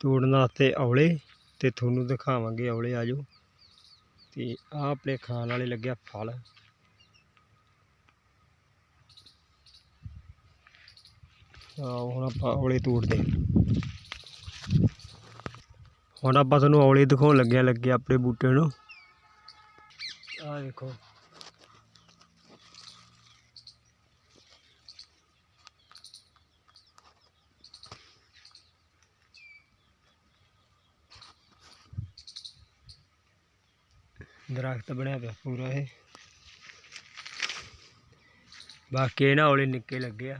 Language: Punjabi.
ਤੋੜਨ ਵਾਸਤੇ ਔਲੇ ਤੇ ਤੁਹਾਨੂੰ ਦਿਖਾਵਾਂਗੇ ਔਲੇ ਆਜੋ ਤੇ ਆ ਆਪਣੇ ਖਾਣ ਵਾਲੇ ਲੱਗਿਆ ਫਲ ਹੁਣ ਆਪਾਂ ਔਲੇ ਤੋੜਦੇ ਹੁਣ ਆਪਾਂ ਤੁਹਾਨੂੰ ਔਲੇ ਦਿਖਾਉਣ ਲੱਗੇ ਆਪਣੇ ਬੂਟੇ ਨੂੰ ਆ ਦੇਖੋ दरख्त बनया पिया पूरा ये बाकी ना औले निक्के लगे आ